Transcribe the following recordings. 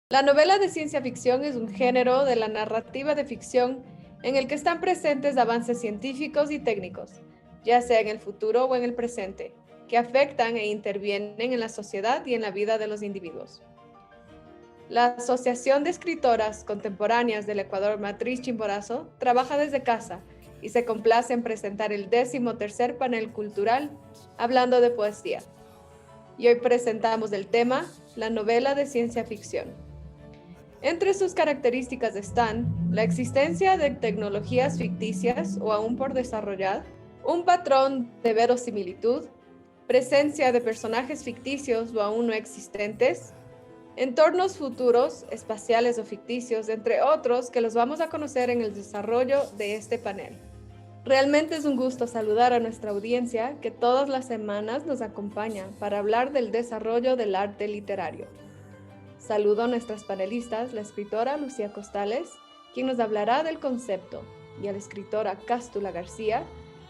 La novela de ciencia ficción es un género de la narrativa de ficción en el que están presentes avances científicos y técnicos, ya sea en el futuro o en el presente, que afectan e intervienen en la sociedad y en la vida de los individuos. La Asociación de Escritoras Contemporáneas del Ecuador Matriz Chimborazo trabaja desde casa y se complace en presentar el 13º panel cultural hablando de poesía. Y hoy presentamos el tema, la novela de ciencia ficción. Entre sus características están la existencia de tecnologías ficticias o aún por desarrollar, un patrón de verosimilitud, presencia de personajes ficticios o aún no existentes, entornos futuros, espaciales o ficticios, entre otros que los vamos a conocer en el desarrollo de este panel. Realmente es un gusto saludar a nuestra audiencia que todas las semanas nos acompaña para hablar del desarrollo del arte literario. Saludo a nuestras panelistas, la escritora Lucía Costales, quien nos hablará del concepto, y a la escritora Cástula García,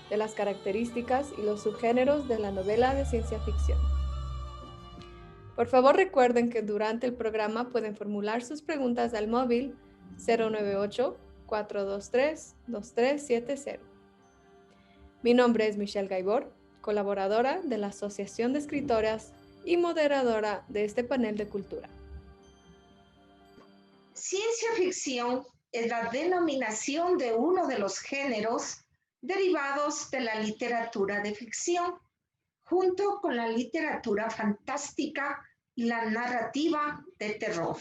de las características y los subgéneros de la novela de ciencia ficción. Por favor, recuerden que durante el programa pueden formular sus preguntas al móvil 098-423-2370. Mi nombre es Michelle Gaibor, colaboradora de la Asociación de Escritoras y moderadora de este panel de cultura. Ciencia ficción es la denominación de uno de los géneros derivados de la literatura de ficción, junto con la literatura fantástica y la narrativa de terror.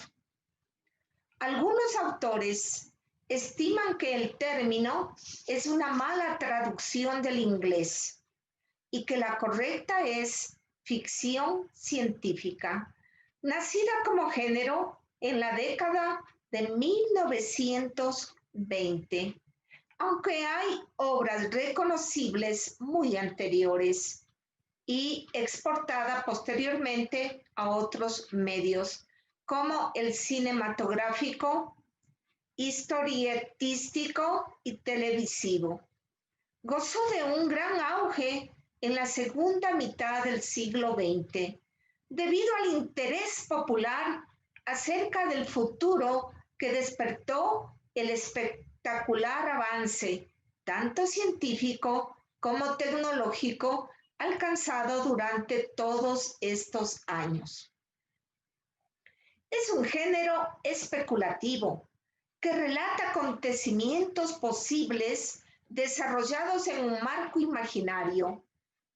Algunos autores estiman que el término es una mala traducción del inglés y que la correcta es ficción científica, nacida como género en la década de 1920, aunque hay obras reconocibles muy anteriores y exportada posteriormente a otros medios, como el cinematográfico, historietístico y televisivo. Gozó de un gran auge en la segunda mitad del siglo XX, debido al interés popular acerca del futuro que despertó el espectacular avance, tanto científico como tecnológico, alcanzado durante todos estos años. Es un género especulativo que relata acontecimientos posibles desarrollados en un marco imaginario,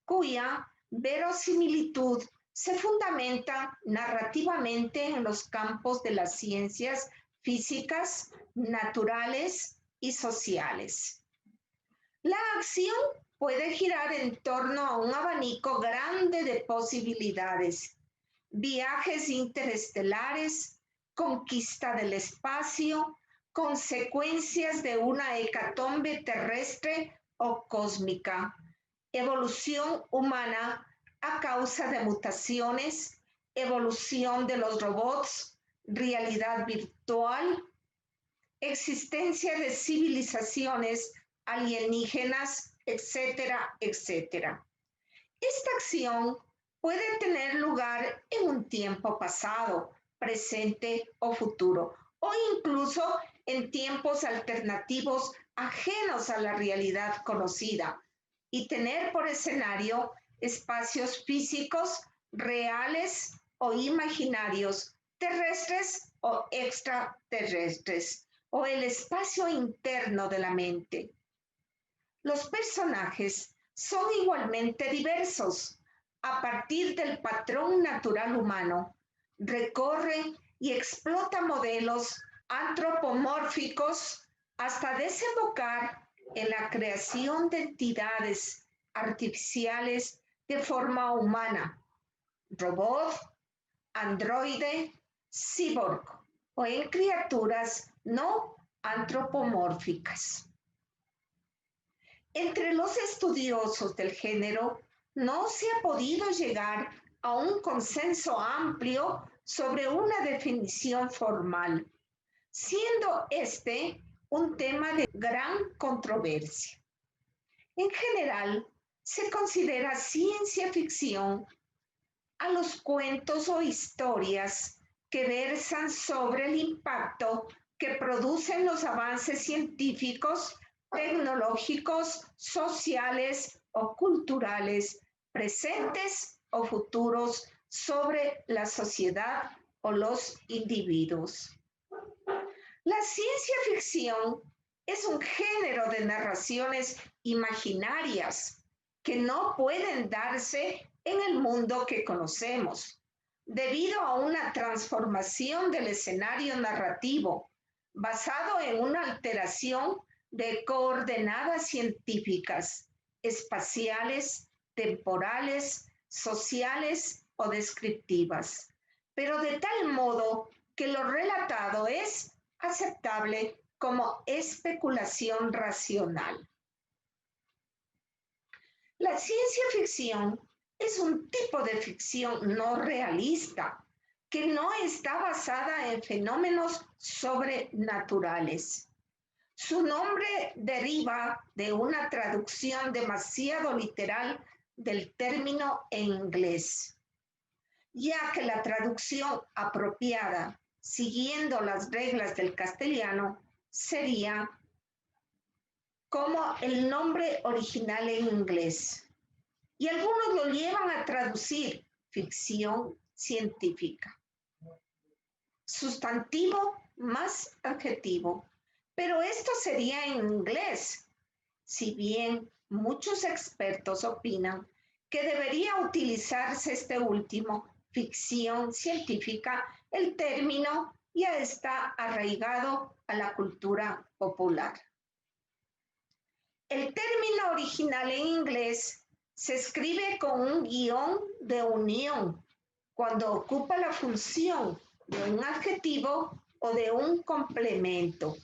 cuya verosimilitud se fundamenta narrativamente en los campos de las ciencias físicas, naturales y sociales. La acción puede girar en torno a un abanico grande de posibilidades: viajes interestelares, conquista del espacio, consecuencias de una hecatombe terrestre o cósmica, evolución humana a causa de mutaciones, evolución de los robots, realidad virtual, existencia de civilizaciones alienígenas, etcétera, etcétera. Esta acción puede tener lugar en un tiempo pasado, presente o futuro, o incluso en tiempos alternativos ajenos a la realidad conocida, y tener por escenario espacios físicos reales o imaginarios, terrestres o extraterrestres, o el espacio interno de la mente. Los personajes son igualmente diversos a partir del patrón natural humano. Recorre y explota modelos antropomórficos hasta desembocar en la creación de entidades artificiales de forma humana, robot, androide, cyborg, o en criaturas no antropomórficas. Entre los estudiosos del género no se ha podido llegar a un consenso amplio sobre una definición formal, siendo este un tema de gran controversia. En general, se considera ciencia ficción a los cuentos o historias que versan sobre el impacto que producen los avances científicos, tecnológicos, sociales o culturales, presentes o futuros, sobre la sociedad o los individuos. La ciencia ficción es un género de narraciones imaginarias que no pueden darse en el mundo que conocemos, debido a una transformación del escenario narrativo basado en una alteración de coordenadas científicas, espaciales, temporales, sociales o descriptivas, pero de tal modo que lo relatado es aceptable como especulación racional. La ciencia ficción es un tipo de ficción no realista que no está basada en fenómenos sobrenaturales. Su nombre deriva de una traducción demasiado literal del término en inglés, ya que la traducción apropiada, siguiendo las reglas del castellano, sería como el nombre original en inglés. Y algunos lo llevan a traducir ficción científica. Sustantivo más adjetivo. Pero esto sería en inglés, si bien muchos expertos opinan que debería utilizarse este último, ficción científica. El término ya está arraigado a la cultura popular. El término original en inglés se escribe con un guión de unión cuando ocupa la función de un adjetivo o de un complemento.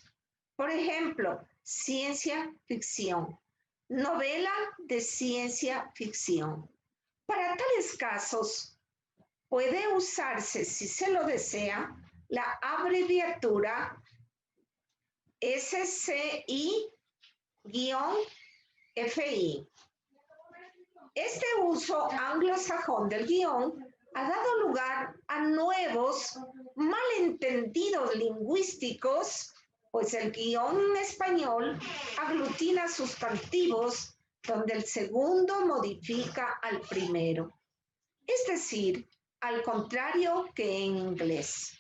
Por ejemplo, ciencia ficción, novela de ciencia ficción. Para tales casos, puede usarse, si se lo desea, la abreviatura SCI-FI. Este uso anglosajón del guión ha dado lugar a nuevos malentendidos lingüísticos, pues el guión en español aglutina sustantivos donde el segundo modifica al primero. Es decir, al contrario que en inglés.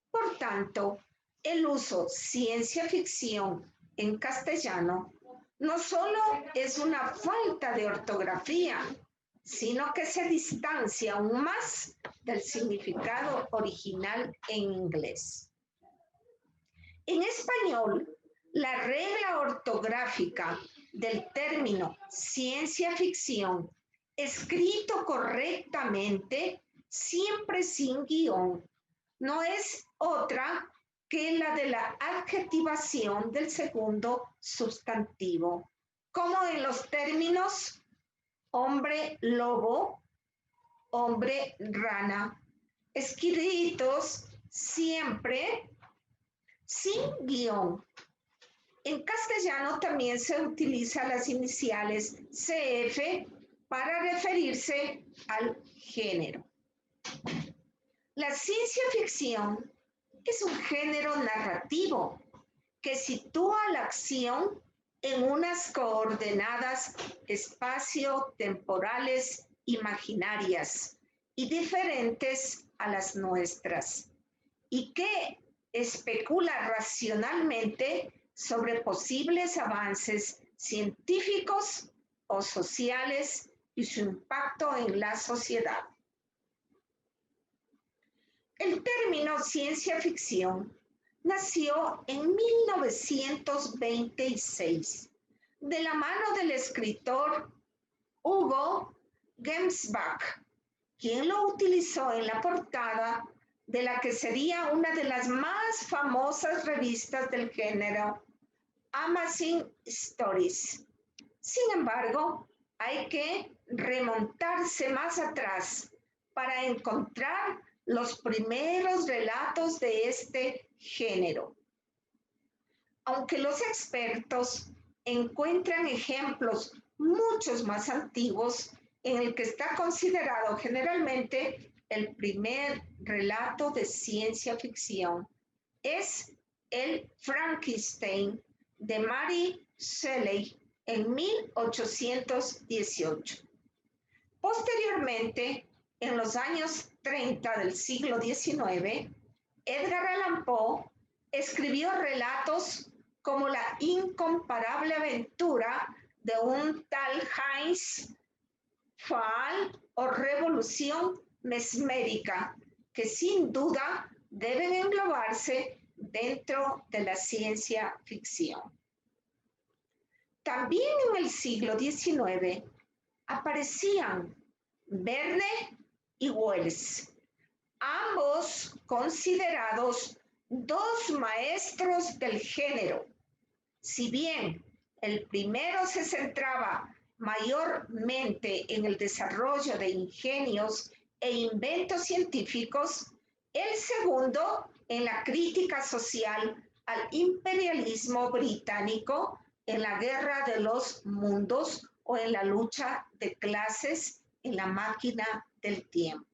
Por tanto, el uso ciencia ficción en castellano no solo es una falta de ortografía, sino que se distancia aún más del significado original en inglés. En español, la regla ortográfica del término ciencia ficción, escrito correctamente, siempre sin guión, no es otra que la de la adjetivación del segundo sustantivo, como en los términos hombre lobo, hombre rana, escritos siempre sin guión. En castellano también se utilizan las iniciales CF para referirse al género. La ciencia ficción es un género narrativo que sitúa la acción en unas coordenadas espacio-temporales imaginarias y diferentes a las nuestras, y que especula racionalmente sobre posibles avances científicos o sociales y su impacto en la sociedad. El término ciencia ficción nació en 1926 de la mano del escritor Hugo Gernsback, quien lo utilizó en la portada de la que sería una de las más famosas revistas del género, Amazing Stories. Sin embargo, hay que remontarse más atrás para encontrar los primeros relatos de este género. Aunque los expertos encuentran ejemplos muchos más antiguos, en el que está considerado generalmente el primer relato de ciencia ficción es el Frankenstein de Mary Shelley en 1818. Posteriormente, en los años 30 del siglo XIX, Edgar Allan Poe escribió relatos como La incomparable aventura de un tal Heinz Pfaall o Revolución mesmérica, que sin duda deben englobarse dentro de la ciencia ficción. También en el siglo XIX aparecían Verne y Wells, ambos considerados dos maestros del género. Si bien el primero se centraba mayormente en el desarrollo de ingenios e inventos científicos, el segundo en la crítica social al imperialismo británico en la Guerra de los Mundos o en la lucha de clases en la máquina del tiempo.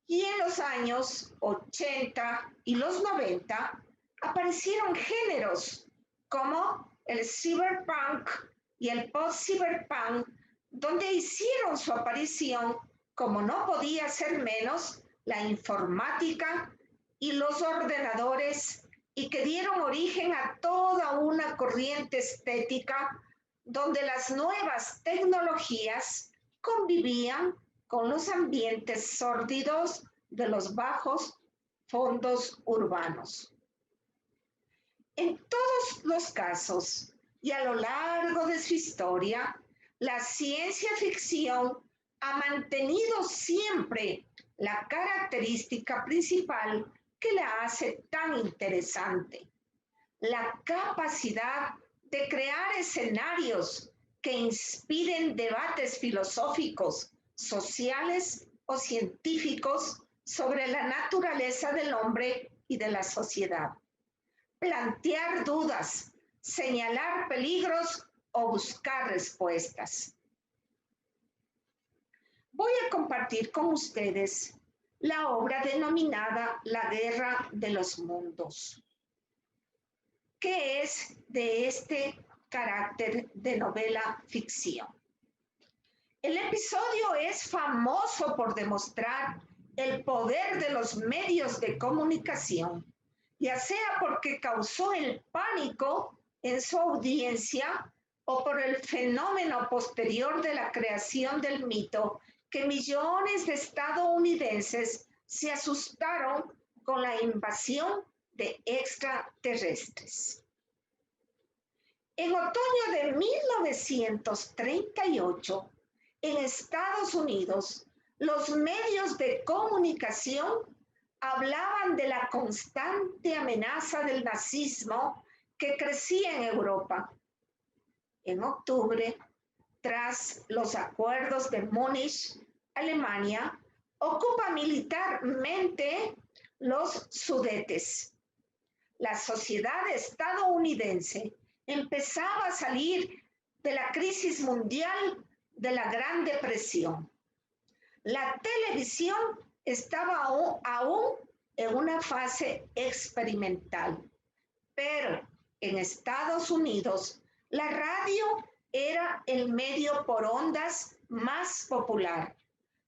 Y en los años 80 y los 90 aparecieron géneros como el cyberpunk y el post-cyberpunk, donde hicieron su aparición, como no podía ser menos, la informática y los ordenadores, y que dieron origen a toda una corriente estética donde las nuevas tecnologías convivían con los ambientes sórdidos de los bajos fondos urbanos. En todos los casos y a lo largo de su historia, la ciencia ficción ha mantenido siempre la característica principal que la hace tan interesante: la capacidad de crear escenarios que inspiren debates filosóficos, sociales o científicos sobre la naturaleza del hombre y de la sociedad. Plantear dudas, señalar peligros o buscar respuestas. Voy a compartir con ustedes la obra denominada La Guerra de los Mundos, que es de este carácter de novela ficción. El episodio es famoso por demostrar el poder de los medios de comunicación, ya sea porque causó el pánico en su audiencia o por el fenómeno posterior de la creación del mito, que millones de estadounidenses se asustaron con la invasión de extraterrestres. En otoño de 1938, en Estados Unidos, los medios de comunicación hablaban de la constante amenaza del nazismo que crecía en Europa. En octubre, tras los acuerdos de Múnich, Alemania ocupa militarmente los Sudetes. La sociedad estadounidense empezaba a salir de la crisis mundial de la Gran Depresión. La televisión estaba aún en una fase experimental, pero en Estados Unidos la radio era el medio por ondas más popular,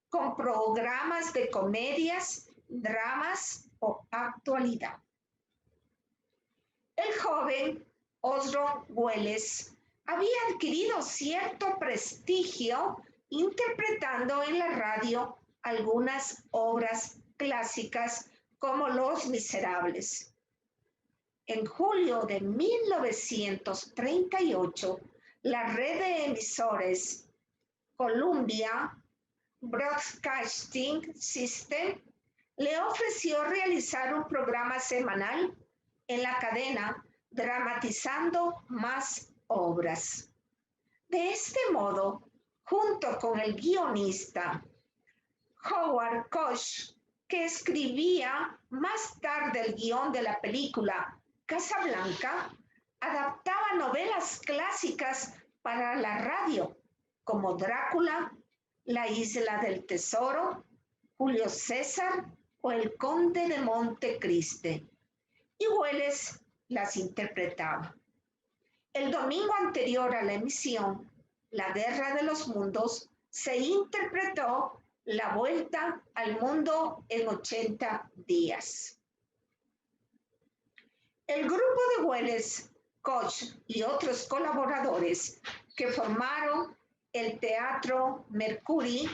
con programas de comedias, dramas o actualidad. El joven Orson Welles había adquirido cierto prestigio interpretando en la radio algunas obras clásicas como Los Miserables. En julio de 1938, la red de emisores Columbia Broadcasting System le ofreció realizar un programa semanal en la cadena dramatizando más obras. De este modo, junto con el guionista Howard Koch, que escribía más tarde el guión de la película Casablanca, adaptaba novelas clásicas para la radio, como Drácula, La Isla del Tesoro, Julio César o El Conde de Montecristi. Y Welles las interpretaba. El domingo anterior a la emisión, La Guerra de los Mundos, se interpretó La Vuelta al Mundo en 80 días. El grupo de Welles, Koch y otros colaboradores que formaron el Teatro Mercury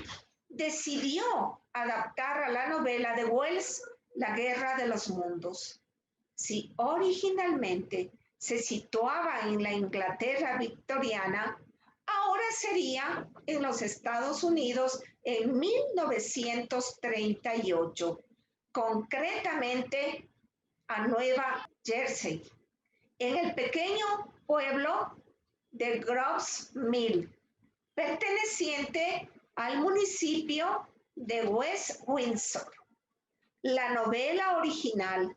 decidió adaptar a la novela de Wells La Guerra de los Mundos. Si originalmente se situaba en la Inglaterra victoriana, ahora sería en los Estados Unidos en 1938, concretamente a Nueva Jersey, en el pequeño pueblo de Groves Mill, perteneciente al municipio de West Windsor. La novela original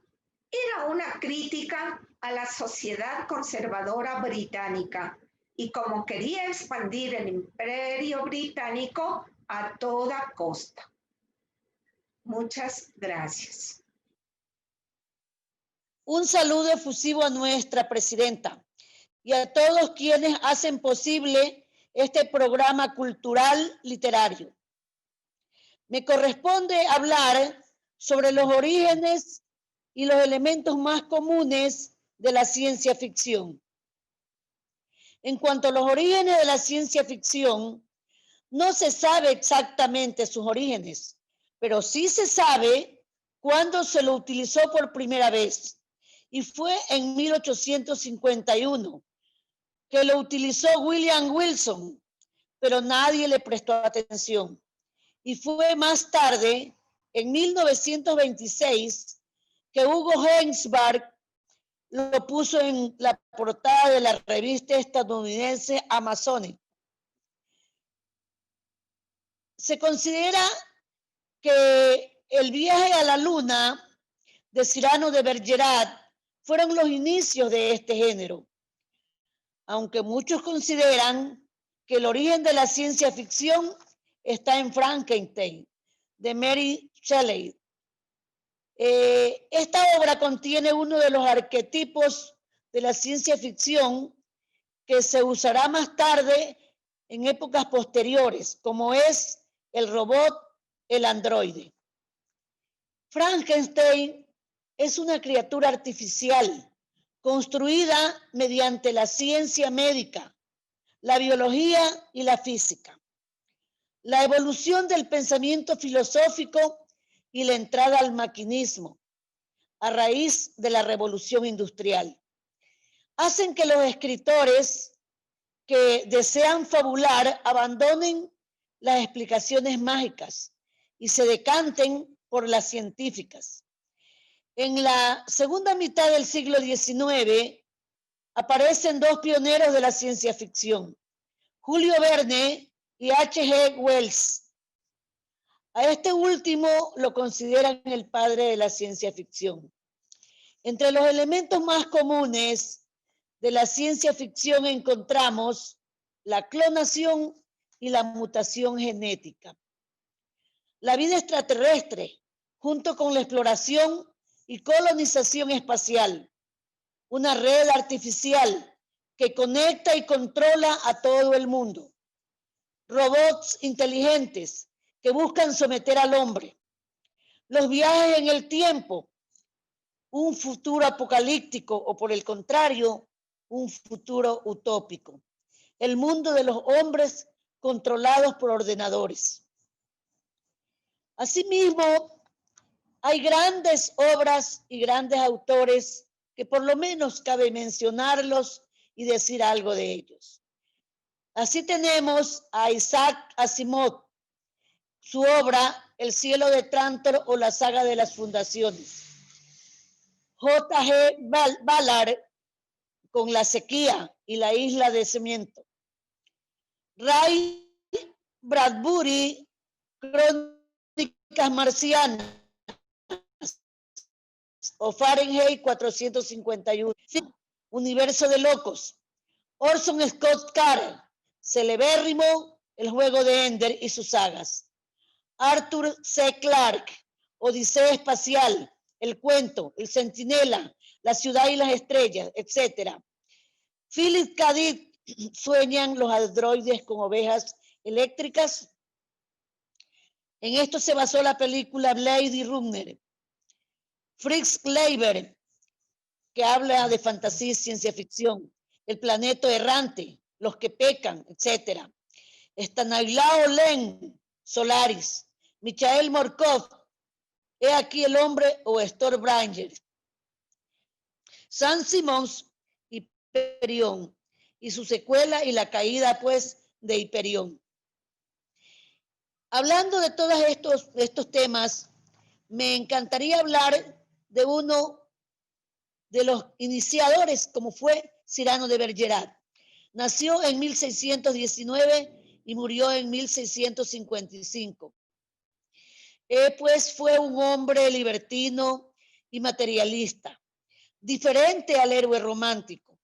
era una crítica a la sociedad conservadora británica y como quería expandir el imperio británico a toda costa. Muchas gracias. Un saludo efusivo a nuestra presidenta y a todos quienes hacen posible este programa cultural literario. Me corresponde hablar sobre los orígenes y los elementos más comunes de la ciencia ficción. En cuanto a los orígenes de la ciencia ficción, no se sabe exactamente sus orígenes, pero sí se sabe cuándo se lo utilizó por primera vez. Y fue en 1851 que lo utilizó William Wilson, pero nadie le prestó atención. Y fue más tarde, en 1926, que Hugo Gernsback lo puso en la portada de la revista estadounidense Amazonic. Se considera que el viaje a la luna de Cyrano de Bergerac fueron los inicios de este género, aunque muchos consideran que el origen de la ciencia ficción está en Frankenstein, de Mary Shelley. Esta obra contiene uno de los arquetipos de la ciencia ficción que se usará más tarde en épocas posteriores, como es el robot, el androide. Frankenstein es una criatura artificial construida mediante la ciencia médica, la biología y la física, la evolución del pensamiento filosófico y la entrada al maquinismo a raíz de la revolución industrial. Hacen que los escritores que desean fabular abandonen las explicaciones mágicas y se decanten por las científicas. En la segunda mitad del siglo XIX aparecen dos pioneros de la ciencia ficción, Julio Verne y H.G. Wells. A este último lo consideran el padre de la ciencia ficción. Entre los elementos más comunes de la ciencia ficción encontramos la clonación y la mutación genética. La vida extraterrestre, junto con la exploración y colonización espacial, una red artificial que conecta y controla a todo el mundo, robots inteligentes que buscan someter al hombre, los viajes en el tiempo, un futuro apocalíptico o por el contrario, un futuro utópico, el mundo de los hombres controlados por ordenadores. Asimismo, hay grandes obras y grandes autores que por lo menos cabe mencionarlos y decir algo de ellos. Así tenemos a Isaac Asimov, su obra El cielo de Trantor o la saga de las fundaciones. J.G. Ballard con La sequía y la isla de cemento. Ray Bradbury, Crónicas marcianas o Fahrenheit 451. Universo de locos. Orson Scott Card, celebérrimo El juego de Ender y sus sagas. Arthur C. Clarke, Odisea espacial, El cuento, El centinela, La ciudad y las estrellas, etc. Philip K. Dick, ¿Sueñan los androides con ovejas eléctricas? En esto se basó la película Blade Runner. Fritz Leiber, que habla de fantasía y ciencia ficción. El planeta errante, Los que pecan, etc. Stanislao Lem, Solaris. Michael Moorcock, He aquí el hombre, o Stormbringer. Saint-Simons, Hyperion, y su secuela y la caída, pues, de Hyperion. Hablando de todos estos temas, me encantaría hablar de uno de los iniciadores, como fue Cyrano de Bergerac. Nació en 1619 y murió en 1655. Pues fue un hombre libertino y materialista, diferente al héroe romántico.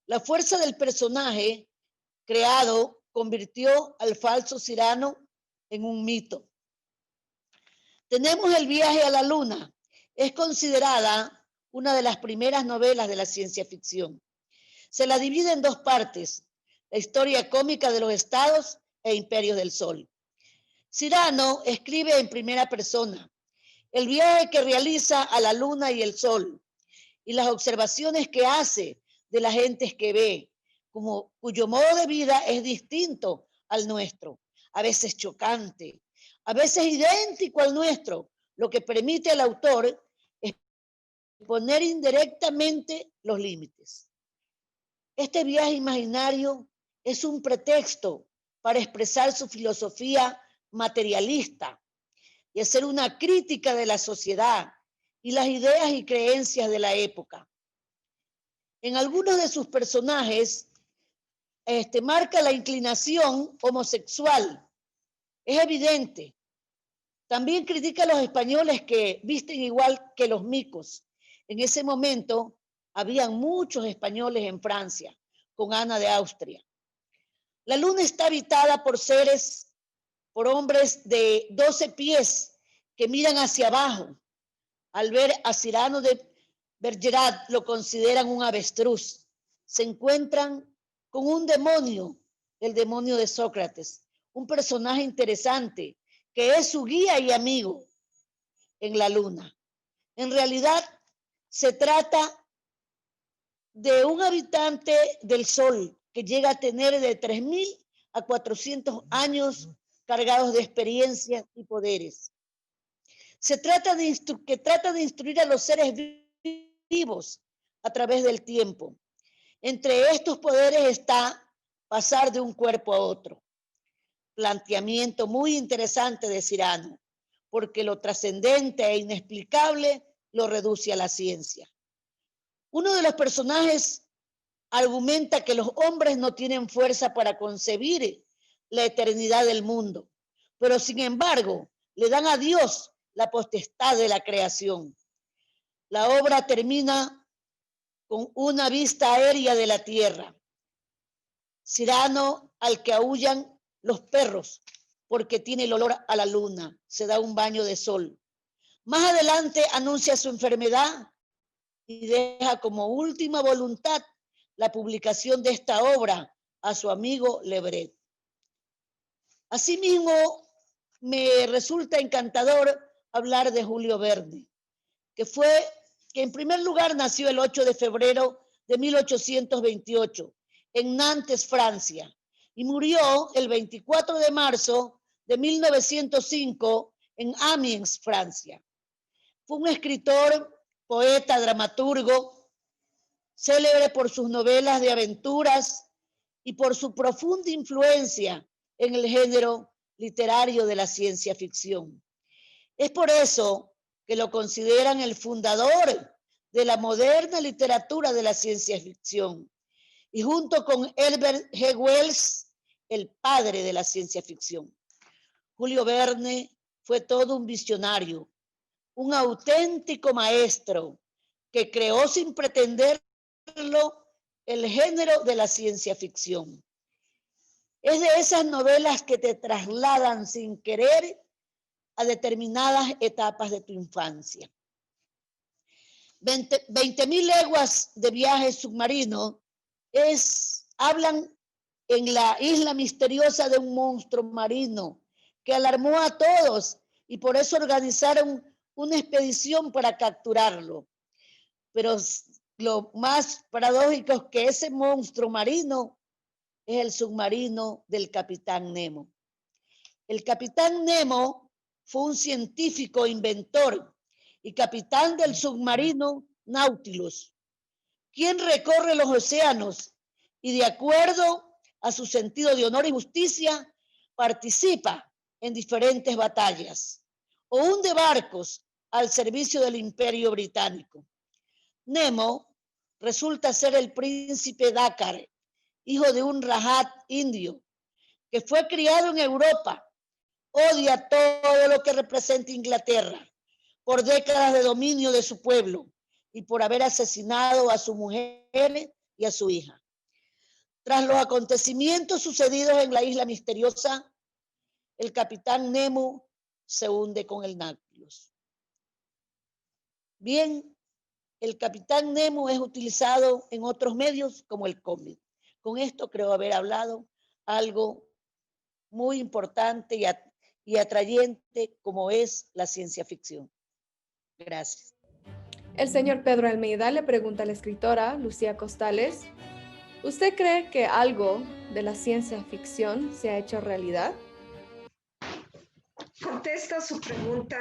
La fuerza del personaje creado convirtió al falso Cyrano en un mito. Tenemos El viaje a la luna. Es considerada una de las primeras novelas de la ciencia ficción. Se la divide en dos partes: la historia cómica de los estados e imperios del sol. Cyrano escribe en primera persona el viaje que realiza a la luna y el sol y las observaciones que hace de las gentes que ve, cuyo modo de vida es distinto al nuestro, a veces chocante, a veces idéntico al nuestro, lo que permite al autor exponer indirectamente los límites. Este viaje imaginario es un pretexto para expresar su filosofía materialista y hacer una crítica de la sociedad y las ideas y creencias de la época. En algunos de sus personajes marca la inclinación homosexual. Es evidente. También critica a los españoles que visten igual que los micos. En ese momento habían muchos españoles en Francia, con Ana de Austria. La luna está habitada por hombres de 12 pies que miran hacia abajo. Al ver a Cyrano de Bergerac lo consideran un avestruz. Se encuentran con un demonio, el demonio de Sócrates, un personaje interesante que es su guía y amigo en la luna. En realidad se trata de un habitante del sol que llega a tener de 3.000 a 400 años cargados de experiencias y poderes. Que trata de instruir a los seres vivos a través del tiempo. Entre estos poderes está pasar de un cuerpo a otro. Planteamiento muy interesante de Cyrano, porque lo trascendente e inexplicable lo reduce a la ciencia. Uno de los personajes argumenta que los hombres no tienen fuerza para concebir la eternidad del mundo, pero sin embargo le dan a Dios la potestad de la creación. La obra termina con una vista aérea de la tierra. Cyrano, al que aúllan los perros porque tiene el olor a la luna, se da un baño de sol. Más adelante anuncia su enfermedad y deja como última voluntad la publicación de esta obra a su amigo Lebret. Asimismo, me resulta encantador hablar de Julio Verne, que en primer lugar nació el 8 de febrero de 1828 en Nantes, Francia, y murió el 24 de marzo de 1905 en Amiens, Francia. Fue un escritor, poeta, dramaturgo, célebre por sus novelas de aventuras y por su profunda influencia en el género literario de la ciencia ficción. Es por eso que lo consideran el fundador de la moderna literatura de la ciencia ficción, y junto con Herbert G. Wells, el padre de la ciencia ficción. Julio Verne fue todo un visionario, un auténtico maestro que creó sin pretenderlo el género de la ciencia ficción. Es de esas novelas que te trasladan sin querer a determinadas etapas de tu infancia. 20.000 leguas de viaje submarino hablan en la isla misteriosa de un monstruo marino que alarmó a todos y por eso organizaron una expedición para capturarlo. Pero lo más paradójico es que ese monstruo marino es el submarino del Capitán Nemo. El Capitán Nemo fue un científico inventor y capitán del submarino Nautilus, quien recorre los océanos y de acuerdo a su sentido de honor y justicia participa en diferentes batallas o hunde barcos al servicio del Imperio Británico. Nemo resulta ser el príncipe Dakar, hijo de un rajat indio que fue criado en Europa. Odia todo lo que representa Inglaterra por décadas de dominio de su pueblo y por haber asesinado a su mujer y a su hija. Tras los acontecimientos sucedidos en la isla misteriosa, el Capitán Nemo se hunde con el Nautilus. Bien, el Capitán Nemo es utilizado en otros medios como el cómic. Con esto creo haber hablado algo muy importante y atrayente como es la ciencia ficción. Gracias. El señor Pedro Almeida le pregunta a la escritora Lucía Costales, ¿usted cree que algo de la ciencia ficción se ha hecho realidad? Contesto su pregunta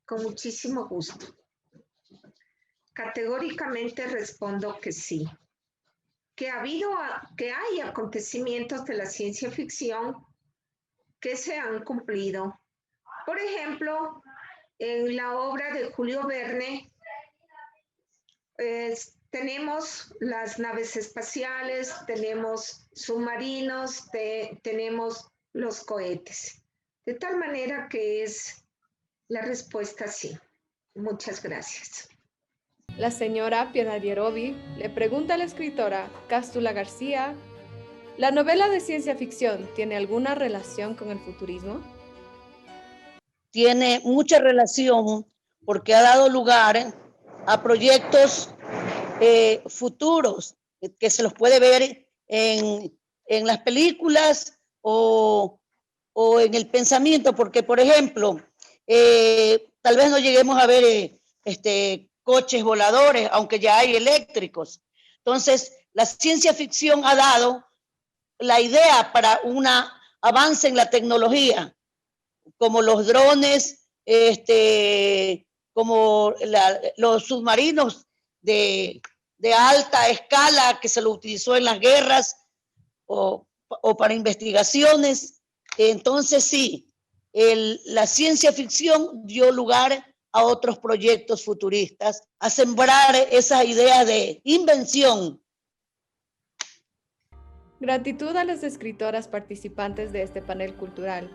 con muchísimo gusto. Categóricamente respondo que sí. Que hay acontecimientos de la ciencia ficción que se han cumplido. Por ejemplo, en la obra de Julio Verne, tenemos las naves espaciales, tenemos submarinos, tenemos los cohetes. De tal manera que es la respuesta sí. Muchas gracias. La señora Piedad Yerovi le pregunta a la escritora Cástula García, ¿la novela de ciencia ficción tiene alguna relación con el futurismo? Tiene mucha relación porque ha dado lugar a proyectos futuros que se los puede ver en las películas o en el pensamiento, porque por ejemplo, tal vez no lleguemos a ver coches voladores, aunque ya hay eléctricos. Entonces, la ciencia ficción ha dado la idea para un avance en la tecnología, como los drones, como los submarinos de alta escala que se lo utilizó en las guerras o para investigaciones. Entonces sí, la ciencia ficción dio lugar a otros proyectos futuristas, a sembrar esas ideas de invención. Gratitud a las escritoras participantes de este panel cultural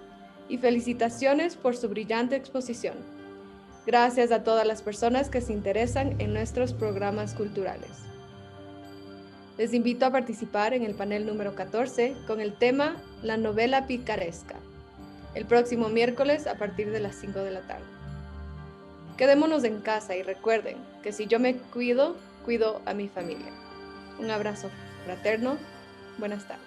y felicitaciones por su brillante exposición. Gracias a todas las personas que se interesan en nuestros programas culturales. Les invito a participar en el panel número 14 con el tema La novela picaresca, el próximo miércoles a partir de las 5 de la tarde. Quedémonos en casa y recuerden que si yo me cuido, cuido a mi familia. Un abrazo fraterno. Buenas tardes.